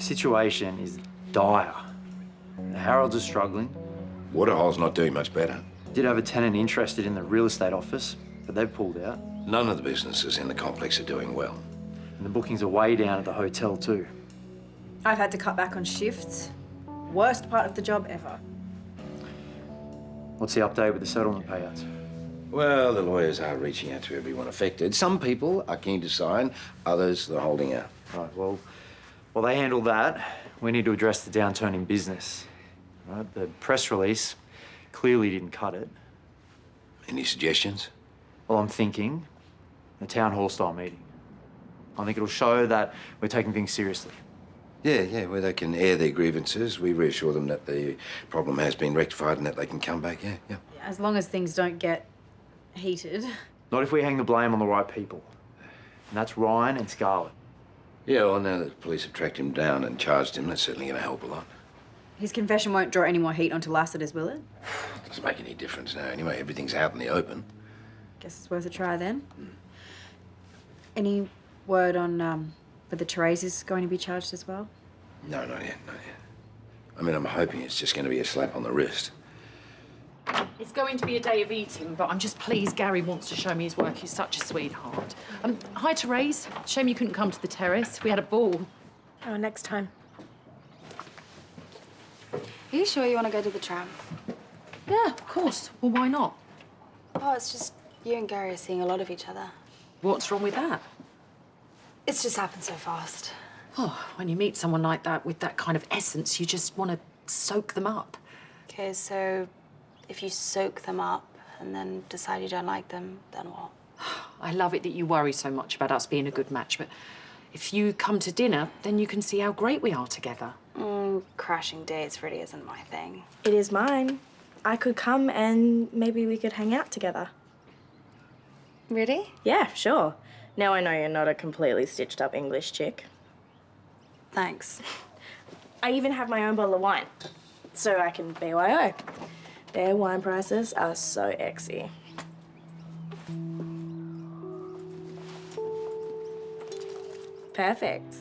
The situation is dire. The Harolds are struggling. Waterhole's not doing much better. Did have a tenant interested in the real estate office, but they've pulled out. None of the businesses in the complex are doing well. And the bookings are way down at the hotel too. I've had to cut back on shifts. Worst part of the job ever. What's the update with the settlement payouts? Well, the lawyers are reaching out to everyone affected. Some people are keen to sign, others are holding out. Right, well, while they handle that, we need to address the downturn in business. Right? The press release clearly didn't cut it. Any suggestions? Well, I'm thinking a town hall style meeting. I think it'll show that we're taking things seriously. Yeah, where they can air their grievances. We reassure them that the problem has been rectified and that they can come back, yeah. As long as things don't get heated. Not if we hang the blame on the right people. And that's Ryan and Scarlett. Yeah, well, now that the police have tracked him down and charged him, that's certainly going to help a lot. His confession won't draw any more heat onto Lassiter's, will it? Doesn't make any difference now. Anyway, everything's out in the open. Guess it's worth a try then. Any word on whether Terese is going to be charged as well? No, not yet. I mean, I'm hoping it's just going to be a slap on the wrist. It's going to be a day of eating, but I'm just pleased Gary wants to show me his work. He's such a sweetheart. Hi, Terese. Shame you couldn't come to the terrace. We had a ball. Oh, next time. Are you sure you want to go to the tram? Yeah, of course. Well, why not? Oh, it's just you and Gary are seeing a lot of each other. What's wrong with that? It's just happened so fast. Oh, when you meet someone like that with that kind of essence, you just want to soak them up. Okay, so if you soak them up and then decide you don't like them, then what? I love it that you worry so much about us being a good match, but if you come to dinner, then you can see how great we are together. Crashing dates really isn't my thing. It is mine. I could come and maybe we could hang out together. Really? Yeah, sure. Now I know you're not a completely stitched up English chick. Thanks. I even have my own bottle of wine. So I can BYO. Their wine prices are so exy. Perfect.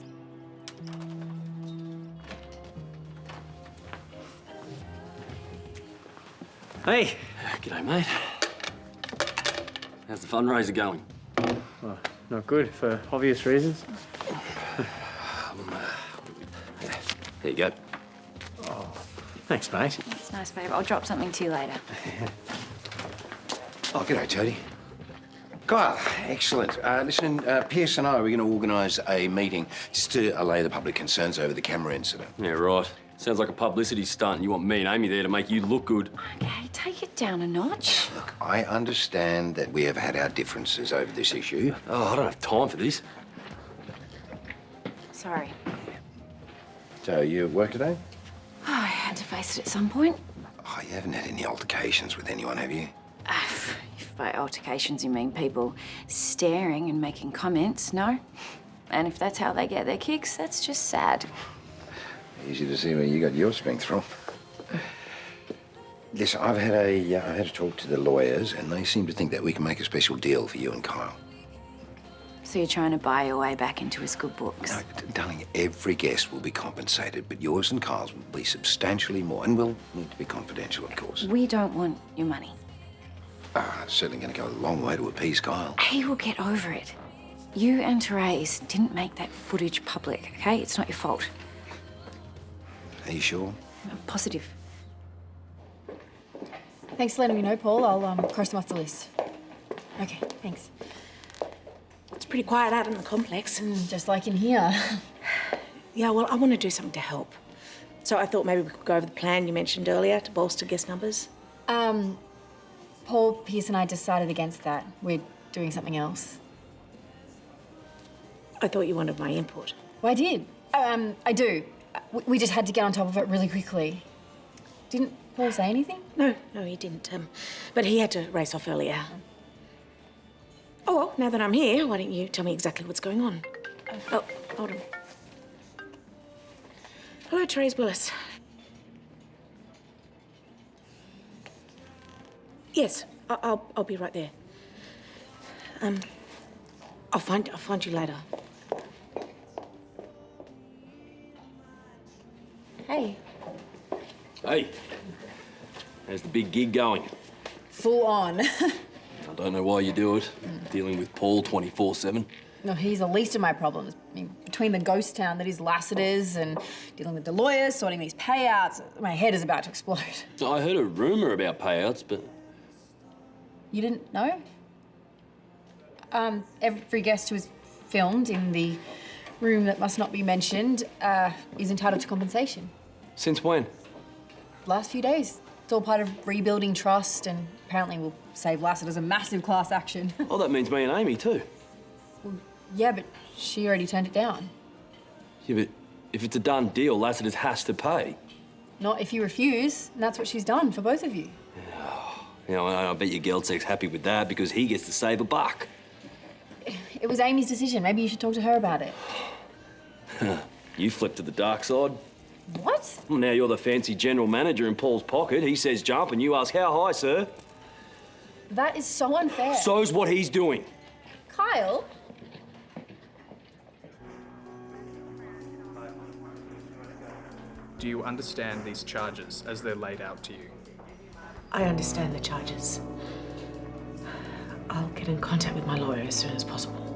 Hey! G'day, mate. How's the fundraiser going? Oh, not good, for obvious reasons. There you go. Oh, thanks, mate. It's nice, babe. I'll drop something to you later. Oh, g'day, Toadie. Karl, excellent. Listen, Pierce and I are going to organise a meeting just to allay the public concerns over the camera incident. Yeah, right. Sounds like a publicity stunt, and you want me and Amy there to make you look good. Okay, take it down a notch. Look, I understand that we have had our differences over this issue. Oh, I don't have time for this. Sorry. So, you at work today? Oh, I had to face it at some point. Oh, you haven't had any altercations with anyone, have you? If by altercations you mean people staring and making comments, no. And if that's how they get their kicks, that's just sad. Easy to see where you got your strength from. Listen, I've had a talk to the lawyers, and they seem to think that we can make a special deal for you and Kyle. So you're trying to buy your way back into his good books? No, darling, every guest will be compensated, but yours and Kyle's will be substantially more, and will need to be confidential, of course. We don't want your money. It's certainly going to go a long way to appease Kyle. He will get over it. You and Terese didn't make that footage public, okay? It's not your fault. Are you sure? I'm positive. Thanks for letting me know, Paul. I'll cross them off the list. Okay, thanks. It's pretty quiet out in the complex. Just like in here. Yeah, well, I want to do something to help. So I thought maybe we could go over the plan you mentioned earlier to bolster guest numbers. Paul, Pierce and I decided against that. We're doing something else. I thought you wanted my input. Well, I did. I do. We just had to get on top of it really quickly. Didn't Paul say anything? No, he didn't. But he had to race off earlier. Oh, well, now that I'm here, why don't you tell me exactly what's going on? Oh, hold on. Hello, Ned Willis. Yes, I'll be right there. I'll find you later. Hey, how's the big gig going? Full on. I don't know why you do it. Dealing with Paul 24/7. No, he's the least of my problems. I mean, between the ghost town that is Lassiter's and dealing with the lawyers, sorting these payouts, my head is about to explode. I heard a rumour about payouts, but You didn't know? Every guest who was filmed in the room that must not be mentioned is entitled to compensation. since when? Last few days. It's all part of rebuilding trust and apparently will save Lassiter's a massive class action. Oh, that means me and Amy too. Yeah, but she already turned it down. Yeah, but if it's a done deal, Lassiter's has to pay. Not if you refuse, and that's what she's done for both of you. You know, I bet your Geldsek's happy with that because he gets to save a buck. It was Amy's decision. Maybe you should talk to her about it. You flipped to the dark side. What? Well, now you're the fancy general manager in Paul's pocket. He says jump and you ask how high, sir. That is so unfair. So's what he's doing. Kyle? Do you understand these charges as they're laid out to you? I understand the charges. I'll get in contact with my lawyer as soon as possible.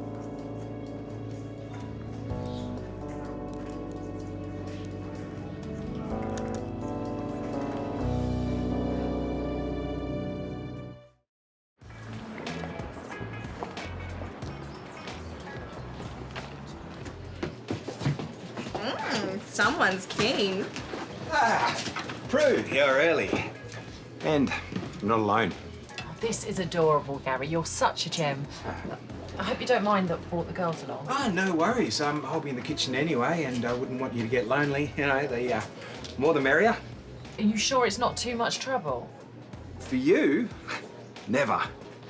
Someone's keen. Prue, you're early. And I'm not alone. This is adorable, Gary. You're such a gem. I hope you don't mind that we brought the girls along. Oh, no worries. I'll be in the kitchen anyway, and I wouldn't want you to get lonely. You know, the more the merrier. Are you sure it's not too much trouble? For you, never.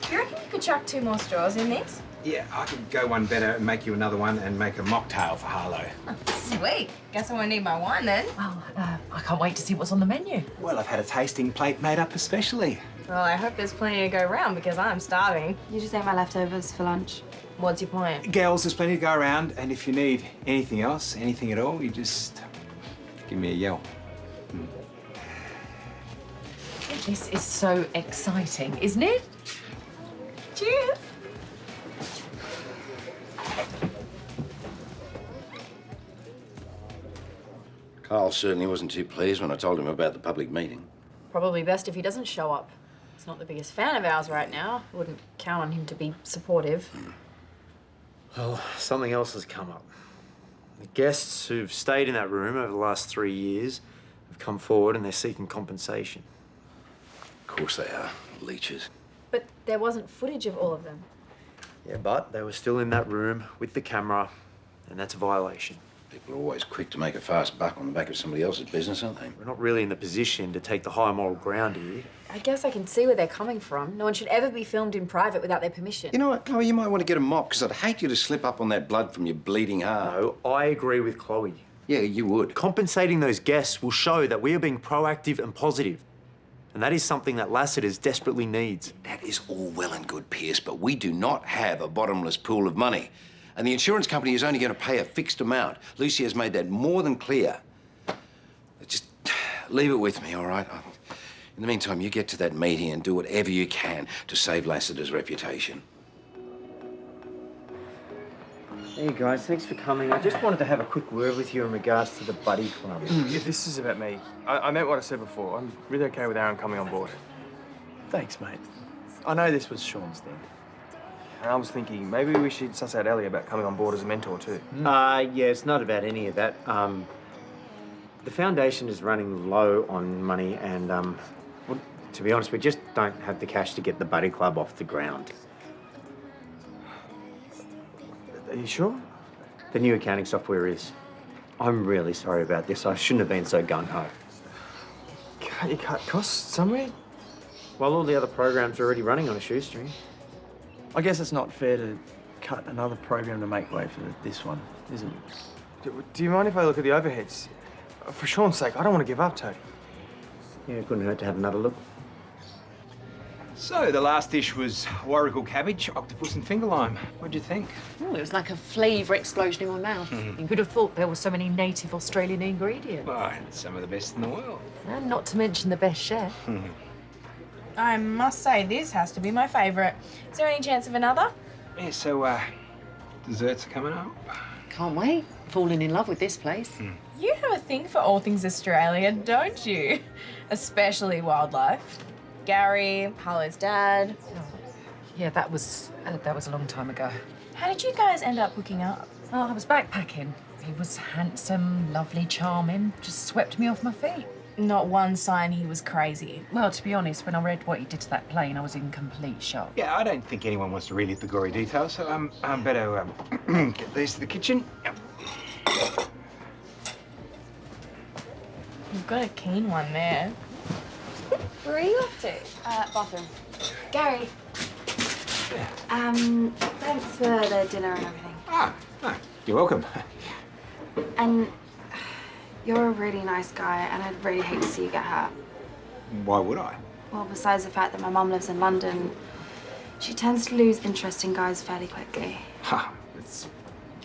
Do you reckon you could chuck 2 more straws in this? Yeah, I could go one better and make you another one and make a mocktail for Harlow. Sweet. Guess I won't need my wine then. Well, I can't wait to see what's on the menu. Well, I've had a tasting plate made up especially. Well, I hope there's plenty to go round because I'm starving. You just ate my leftovers for lunch. What's your point? Girls, there's plenty to go around, and if you need anything else, anything at all, you just give me a yell. This is so exciting, isn't it? Cheers. Karl certainly wasn't too pleased when I told him about the public meeting. Probably best if he doesn't show up. He's not the biggest fan of ours right now. Wouldn't count on him to be supportive. Well, something else has come up. The guests who've stayed in that room over the last 3 years have come forward and they're seeking compensation. Of course they are. Leeches. But there wasn't footage of all of them. Yeah, but they were still in that room with the camera, and that's a violation. People are always quick to make a fast buck on the back of somebody else's business, aren't they? We're not really in the position to take the high moral ground here. I guess I can see where they're coming from. No one should ever be filmed in private without their permission. You know what, Chloe, you might want to get a mop, because I'd hate you to slip up on that blood from your bleeding heart. No, I agree with Chloe. Yeah, you would. Compensating those guests will show that we are being proactive and positive. And that is something that Lassiter's desperately needs. That is all well and good, Pierce, but we do not have a bottomless pool of money. And the insurance company is only going to pay a fixed amount. Lucy has made that more than clear. Just leave it with me, all right? In the meantime, you get to that meeting and do whatever you can to save Lassiter's reputation. Hey guys, thanks for coming. I just wanted to have a quick word with you in regards to the buddy club. Yeah, this is about me. I meant what I said before. I'm really okay with Aaron coming on board. Thanks, mate. I know this was Sean's thing. And I was thinking maybe we should suss out Ellie about coming on board as a mentor too. Yeah, it's not about any of that. The foundation is running low on money and, well, to be honest, we just don't have the cash to get the buddy club off the ground. Are you sure? The new accounting software is. I'm really sorry about this. I shouldn't have been so gung-ho. Can't you cut costs somewhere? Well, all the other programs are already running on a shoestring. I guess it's not fair to cut another program to make way for this one, is it? Do you mind if I look at the overheads? For Sean's sake, I don't want to give up, Toadie. Yeah, it couldn't hurt to have another look. So, the last dish was warrigal cabbage, octopus and finger lime. What'd you think? Oh, it was like a flavour explosion in my mouth. You could have thought there were so many native Australian ingredients. Oh, it's some of the best in the world. And not to mention the best chef. I must say, this has to be my favourite. Is there any chance of another? Yeah, so, desserts are coming up. Can't wait. Falling in love with this place. You have a thing for all things Australia, don't you? Especially wildlife. Gary, Harlow's dad. Yeah, that was a long time ago. How did you guys end up hooking up? Oh, I was backpacking. He was handsome, lovely, charming. Just swept me off my feet. Not one sign he was crazy. Well, to be honest, when I read what he did to that plane, I was in complete shock. Yeah, I don't think anyone wants to relive the gory details, so I'm better get these to the kitchen. Yep. You've got a keen one there. Where are you off to? Bathroom. Gary. Thanks for the dinner and everything. No, you're welcome. And you're a really nice guy, and I'd really hate to see you get hurt. Why would I? Well, besides the fact that my mum lives in London, she tends to lose interest in guys fairly quickly. It's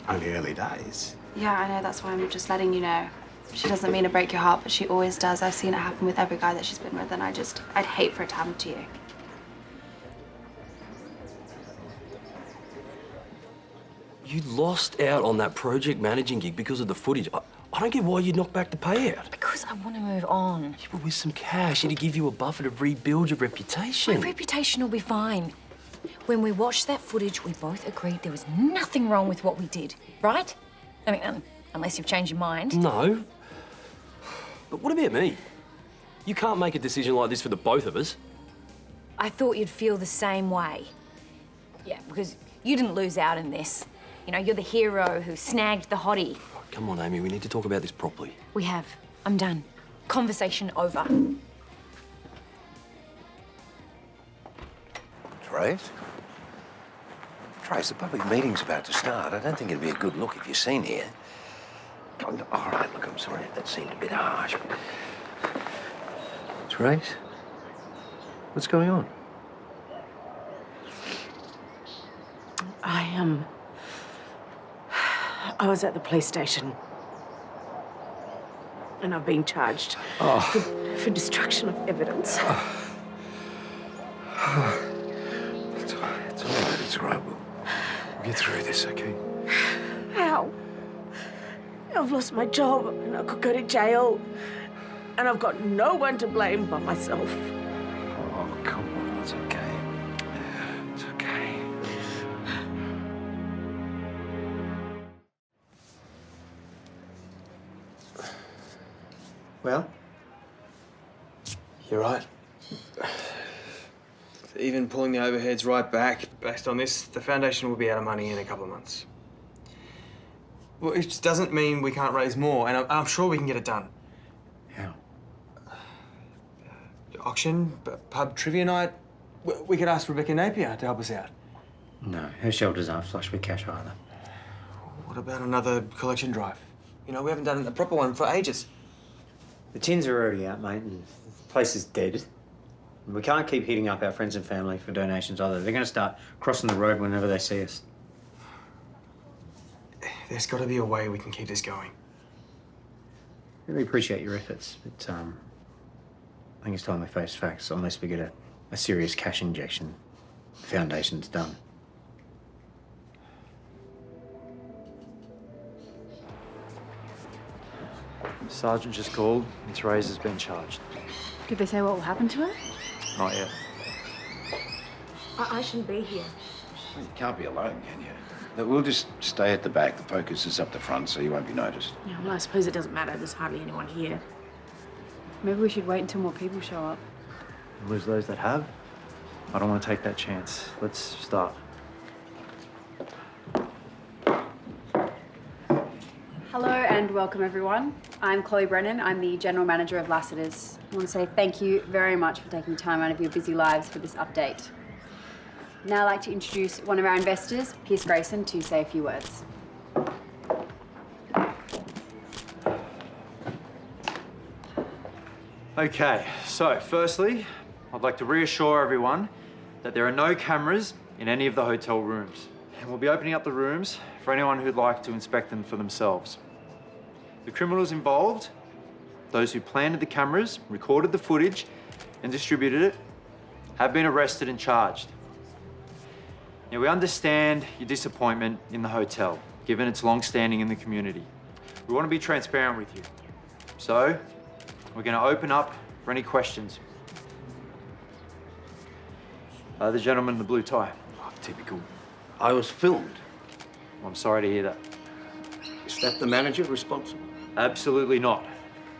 only early days. Yeah, I know, that's why I'm just letting you know. She doesn't mean to break your heart, but she always does. I've seen it happen with every guy that she's been with, and I'd hate for it to happen to you. You lost out on that project managing gig because of the footage. I don't get why you knocked back the payout. Because I want to move on. Yeah, but with some cash, it'd give you a buffer to rebuild your reputation. My reputation will be fine. When we watched that footage, we both agreed there was nothing wrong with what we did, right? I mean, unless you've changed your mind. No. But what about me? You can't make a decision like this for the both of us. I thought you'd feel the same way. Yeah, because you didn't lose out in this. You know, you're the hero who snagged the hottie. Oh, come on, Amy, we need to talk about this properly. We have. I'm done. Conversation over. Terese? Terese, the public meeting's about to start. I don't think it'd be a good look if you're seen here. Oh, no, all right, look, I'm sorry. That seemed a bit harsh. Terese? What's going on? I was at the police station. And I've been charged for destruction of evidence. It's all right. It's all right. We'll get through this, okay? How? I've lost my job and I could go to jail. And I've got no one to blame but myself. Oh, come on. It's okay. It's okay. Well? You're right. Even pulling the overheads right back, based on this, the foundation will be out of money in a couple of months. Well, it just doesn't mean we can't raise more, and I'm sure we can get it done. How? Auction, pub trivia night. We could ask Rebecca Napier to help us out. No, her shelters aren't flush with cash either. What about another collection drive? You know, we haven't done a proper one for ages. The tins are already out, mate, and the place is dead. We can't keep hitting up our friends and family for donations either. They're going to start crossing the road whenever they see us. There's got to be a way we can keep this going. Really appreciate your efforts, but I think it's time we face facts. Unless we get a serious cash injection, the foundation's done. Sergeant just called and Terese has been charged. Did they say what will happen to her? Not yet. I shouldn't be here. Well, you can't be alone, can you? Look, we'll just stay at the back. The focus is up the front, so you won't be noticed. Yeah, well, I suppose it doesn't matter. There's hardly anyone here. Maybe we should wait until more people show up. Lose those that have. I don't want to take that chance. Let's start. Hello and welcome everyone. I'm Chloe Brennan. I'm the General Manager of Lassiter's. I want to say thank you very much for taking time out of your busy lives for this update. Now I'd like to introduce one of our investors, Pierce Grayson, to say a few words. Okay, so firstly, I'd like to reassure everyone that there are no cameras in any of the hotel rooms. And we'll be opening up the rooms for anyone who'd like to inspect them for themselves. The criminals involved, those who planted the cameras, recorded the footage, and distributed it, have been arrested and charged. Now, we understand your disappointment in the hotel, given its long standing in the community. We want to be transparent with you. So, we're going to open up for any questions. The gentleman in the blue tie. Oh, typical. I was filmed. I'm sorry to hear that. Is that the manager responsible? Absolutely not.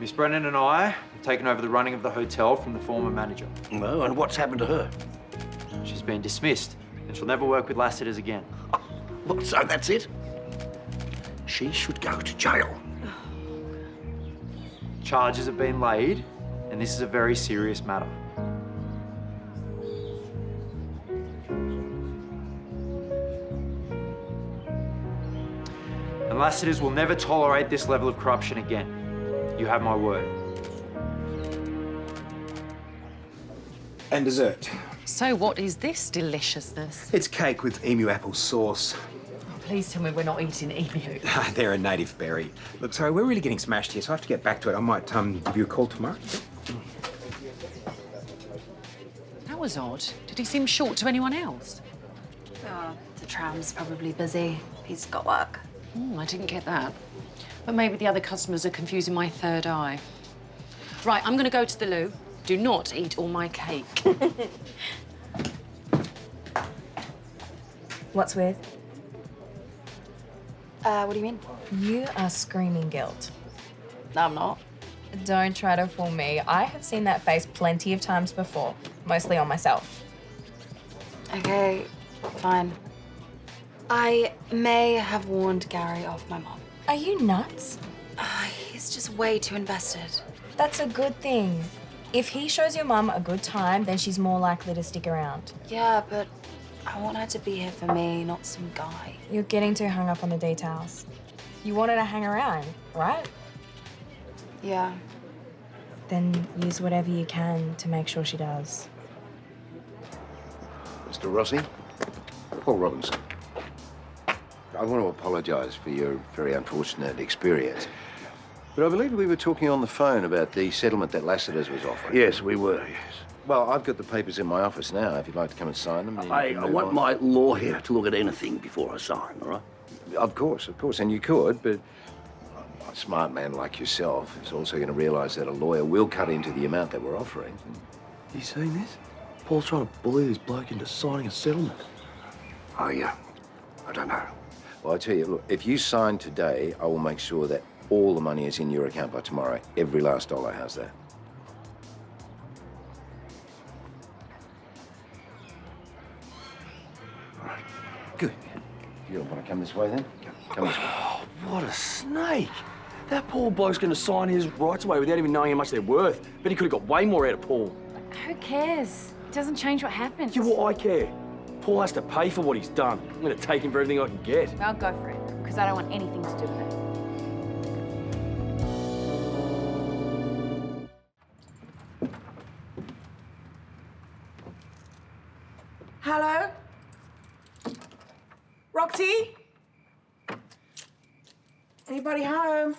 Miss Brennan and I have taken over the running of the hotel from the former manager. No, and what's happened to her? She's been dismissed, and she'll never work with Lassiter's again. What, so that's it? She should go to jail. Charges have been laid, and this is a very serious matter. And Lassiter's will never tolerate this level of corruption again. You have my word. And dessert. So what is this deliciousness? It's cake with emu apple sauce. Please tell me we're not eating emu. They're a native berry. Look, sorry, we're really getting smashed here, so I have to get back to it. I might give you a call tomorrow. That was odd. Did he seem short to anyone else? Oh, the tram's probably busy. He's got work. I didn't get that. But maybe the other customers are confusing my third eye. Right, I'm going to go to the loo. Do not eat all my cake. What's with? What do you mean? You are screaming guilt. No, I'm not. Don't try to fool me. I have seen that face plenty of times before, mostly on myself. Okay, fine. I may have warned Gary off my mom. Are you nuts? He's just way too invested. That's a good thing. If he shows your mum a good time, then she's more likely to stick around. Yeah, but I want her to be here for me, not some guy. You're getting too hung up on the details. You want her to hang around, right? Yeah. Then use whatever you can to make sure she does. Mr. Rossi, Paul Robinson. I want to apologise for your very unfortunate experience. But I believe we were talking on the phone about the settlement that Lassiter's was offering. Yes, we were, yes. Well, I've got the papers in my office now. If you'd like to come and sign them. I want my lawyer to look at anything before I sign, all right? Of course. And you could, but a smart man like yourself is also going to realise that a lawyer will cut into the amount that we're offering. You seen this? Paul's trying to bully this bloke into signing a settlement. I don't know. Well, I tell you, look, if you sign today, I will make sure that all the money is in your account by tomorrow. Every last dollar. How's that? All right. Good. You want to come this way then? Come this way. Oh, what a snake. That poor bloke's going to sign his rights away without even knowing how much they're worth. But he could have got way more out of Paul. Who cares? It doesn't change what happens. Yeah, well, I care. Paul has to pay for what he's done. I'm going to take him for everything I can get. I'll go for it, because I don't want anything to do with it. Hello? Roxy? Anybody home?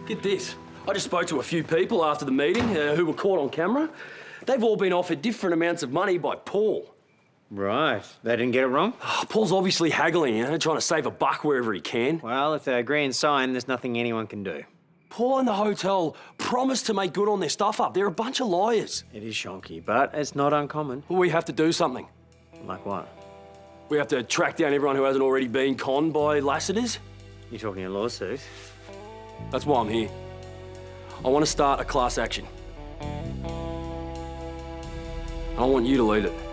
Get this. I just spoke to a few people after the meeting who were caught on camera. They've all been offered different amounts of money by Paul. Right. They didn't get it wrong? Paul's obviously haggling, trying to save a buck wherever he can. Well, if they agree and sign, there's nothing anyone can do. Paul and the hotel promised to make good on their stuff up. They're a bunch of liars. It is shonky, but it's not uncommon. Well, we have to do something. Like what? We have to track down everyone who hasn't already been conned by Lassiter's. You talking a lawsuit? That's why I'm here. I want to start a class action. I want you to lead it.